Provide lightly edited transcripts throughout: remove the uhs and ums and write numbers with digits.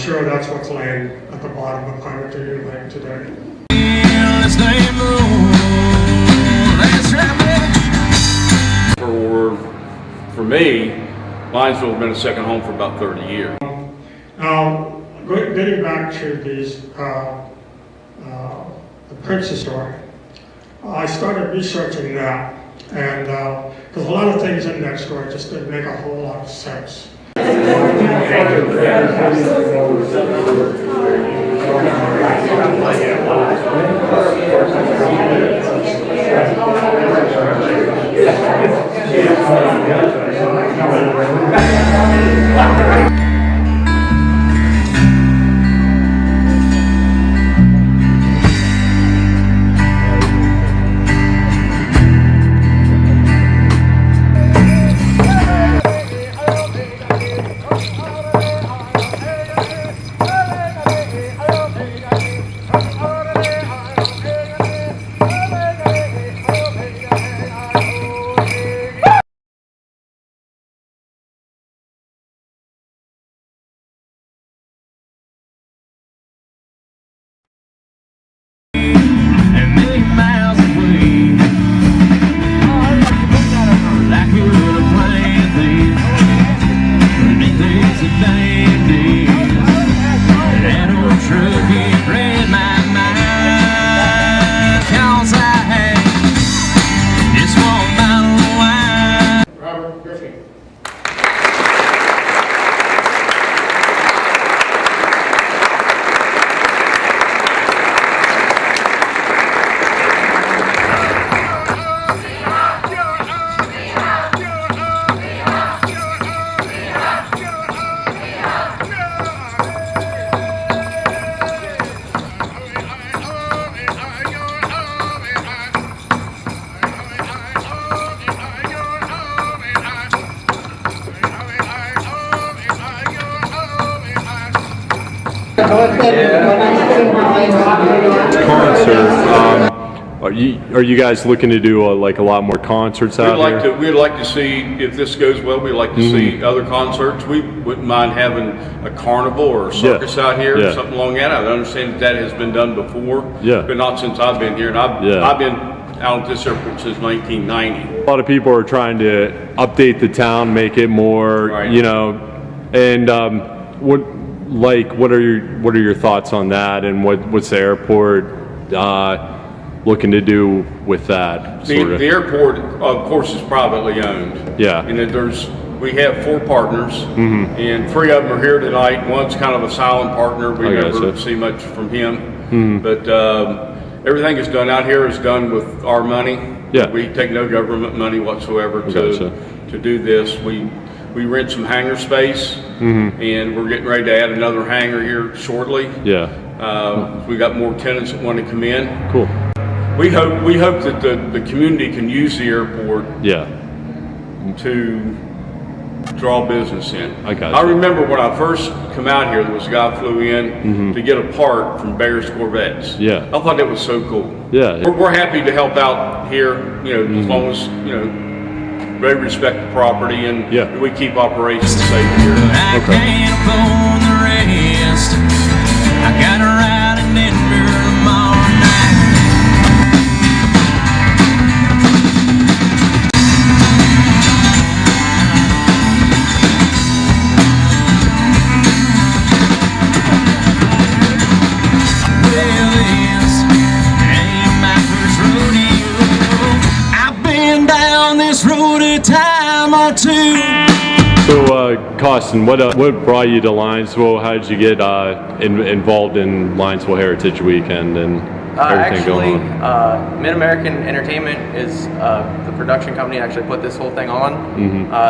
sure that's what's laying at the bottom of Climate Duty Lane today. For me, Linesville has been a second home for about 30 years. Getting back to these, the Princess story, I started researching that, and because a lot of things in that story just didn't make a whole lot of sense. Concert. Are you guys looking to do like a lot more concerts out here? We'd like to see, if this goes well, we'd like to see other concerts. We wouldn't mind having a carnival or a circus out here, something along that. I understand that has been done before, but not since I've been here. And I've been out at this airport since 1990. A lot of people are trying to update the town, make it more, you know, and what are your thoughts on that, and what's the airport looking to do with that? The airport, of course, is privately owned. Yeah. And we have 4 partners, and 3 of them are here tonight. One's kind of a silent partner. We never see much from him. But everything is done out here is done with our money. Yeah. We take no government money whatsoever to do this. We rent some hangar space, and we're getting ready to add another hangar here shortly. Yeah. We got more tenants that want to come in. Cool. We hope that the community can use the airport. To draw business in. I remember when I first come out here, there was a guy who flew in to get a part from Bear's Corvettes. Yeah. I thought that was so cool. Yeah. We're happy to help out here, you know, as long as, you know, they respect the property and we keep operations safe here. I can't afford the rest. I got to ride in Denver tomorrow night. Well, this ain't my first rodeo. I've been down this road a time or two. So, Costin, what brought you to Linesville? How did you get involved in Linesville Heritage Weekend and everything going on? Mid-American Entertainment is the production company that actually put this whole thing on.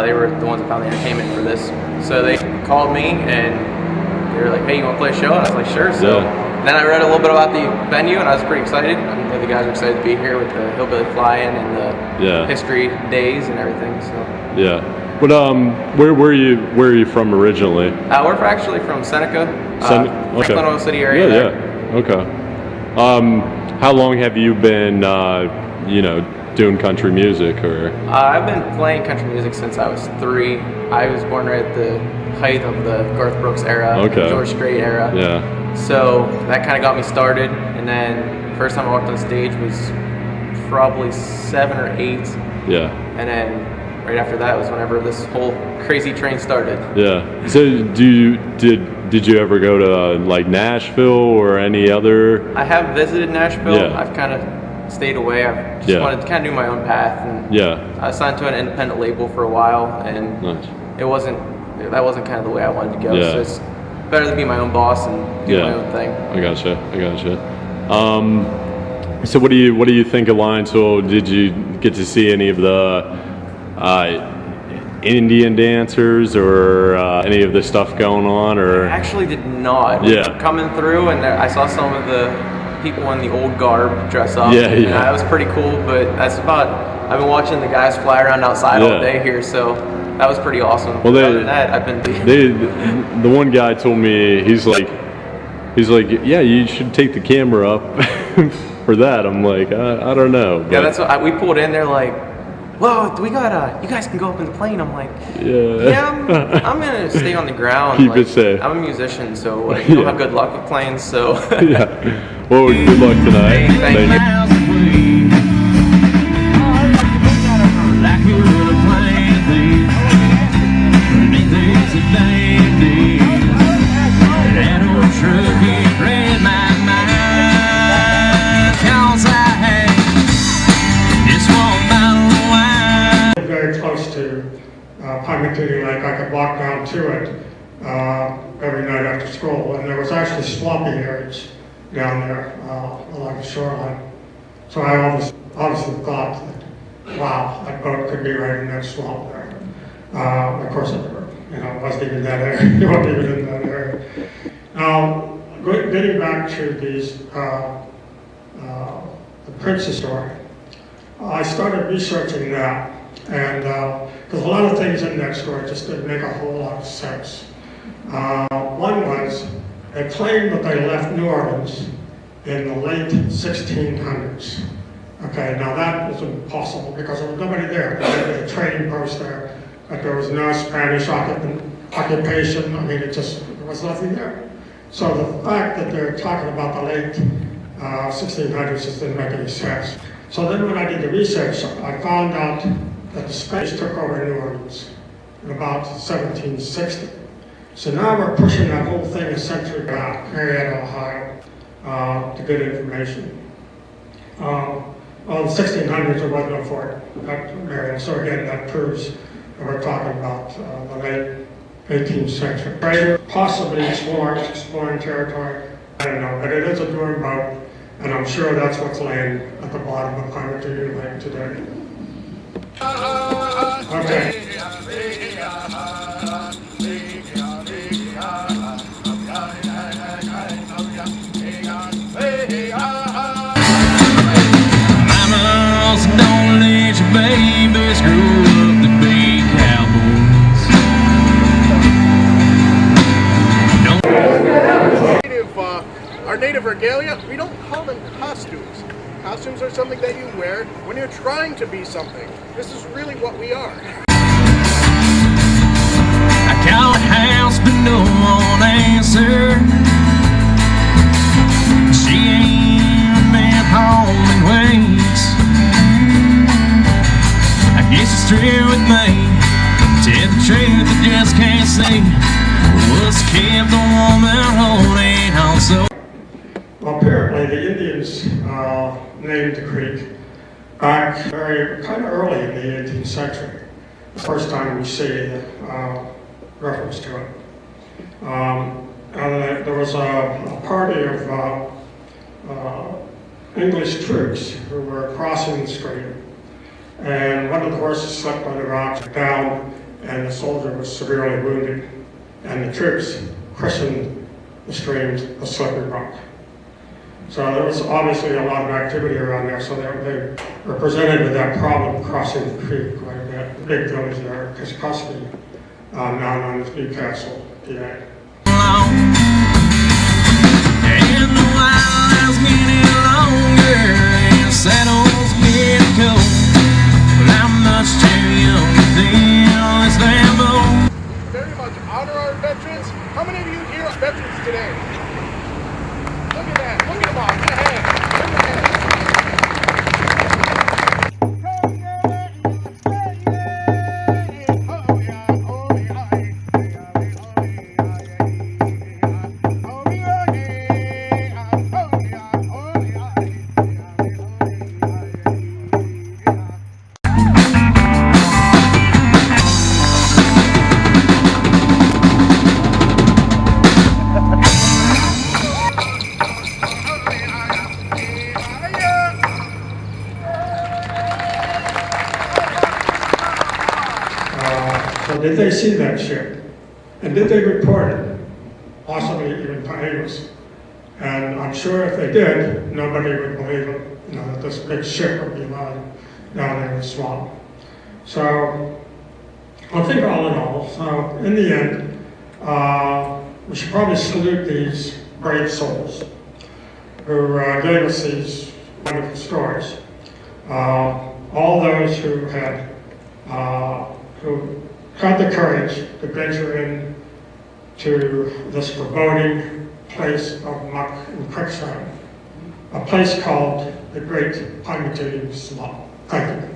They were the ones that found the entertainment for this. So they called me and they were like, hey, you want to play a show? And I was like, sure. So then I read a little bit about the venue and I was pretty excited. I mean, the guys are excited to be here with the Hillbilly Fly-In and the history days and everything. So yeah. But where are you from originally? We're actually from Seneca, Franklin Oil City area. Yeah. Okay. How long have you been, you know, doing country music? Or I've been playing country music since I was 3. I was born right at the height of the Garth Brooks era, Okay. George Strait era. Yeah. So that kind of got me started. And then first time I walked on stage was probably 7 or 8. Yeah. And then right after that was whenever this whole crazy train started. Yeah. So did you ever go to like Nashville or any other? I have visited Nashville. Yeah. I've kind of stayed away. I've just wanted to kind of do my own path. And Yeah. I signed to an independent label for a while, and Nice. that wasn't kind of the way I wanted to go. Yeah. So it's better to be my own boss and do my own thing. I gotcha. So what do you think of Linesville? Did you get to see any of the Indian dancers or any of the stuff going on? Or I actually did not. Yeah. Coming through, and I saw some of the people in the old garb dress up. Yeah, yeah. And that was pretty cool, but that's about. I've been watching the guys fly around outside all day here, so that was pretty awesome. Well, other than that, I've been. the one guy told me he's like, yeah, you should take the camera up for that. I'm like, I don't know. But Yeah, that's what we pulled in there like. Whoa, we got you guys can go up in the plane. I'm like, yeah, I'm gonna stay on the ground. Keep like, it safe. I'm a musician, so like, I don't have good luck with planes. So Yeah. Well, good luck tonight. Thank you. Very close to Pymatini Lake. I could walk down to it every night after school, and there was actually swampy areas down there along the shoreline. So I obviously thought that, wow, that boat could be right in that swamp there. Of course, it wasn't even that area. It wasn't even in that area. Now, getting back to these, the Princess story, I started researching that, and because a lot of things in that story just didn't make a whole lot of sense. One was they claimed that they left New Orleans in the late 1600s. Okay, now that was impossible because there was nobody there. There was a trading post there, but there was no Spanish occupation. I mean, there was nothing there. So the fact that they're talking about the late 1600s just didn't make any sense. So then when I did the research, I found out that the Spanish took over New Orleans in about 1760. So now we're pushing that whole thing a century back, Marietta, Ohio, to get information. Well, in the 1600s, there was no fort at Marietta. So again, that proves that we're talking about the late 18th century. Trader, possibly exploring territory, I don't know, but it is a doomed boat, and I'm sure that's what's laying at the bottom of Pymatini Lake today. Okay. Mamas, don't let your babies grow up to be cowboys. Our native regalia, we don't call them costumes. Costumes are something that you wear when you're trying to be something. This is really what we are. I call the house, but no one answer. She ain't been home in weeks. I guess it's true with me. Tell the truth, I just can't see what's kept the woman holding on so. Well, apparently the Indians named the creek back kind of early in the 18th century. The first time we see reference to it. And there was a party of English troops who were crossing the stream, and one of the horses slipped on the rocks down, and the soldier was severely wounded, and the troops christened the stream the Slippery Rock. So there was obviously a lot of activity around there, so they were presented with that problem crossing the creek quite a bit. The big village there, Kaskaskia, now known as Newcastle, PA. And the wild's getting longer and saddles get cold. But I'm much too young to deal this damn boat. Very much honor our today. Look at that. Look at them all. Get ahead. Look ahead. So did they see that ship? And did they report it? Possibly even to us. And I'm sure if they did, nobody would believe it, you know, that this big ship would be lying down there in the swamp. So I think all in all, so in the end, we should probably salute these brave souls who gave us these wonderful stories. All those who had the courage to venture in to this foreboding place of muck and quicksand, a place called the Great Pine Swamp. Thank you.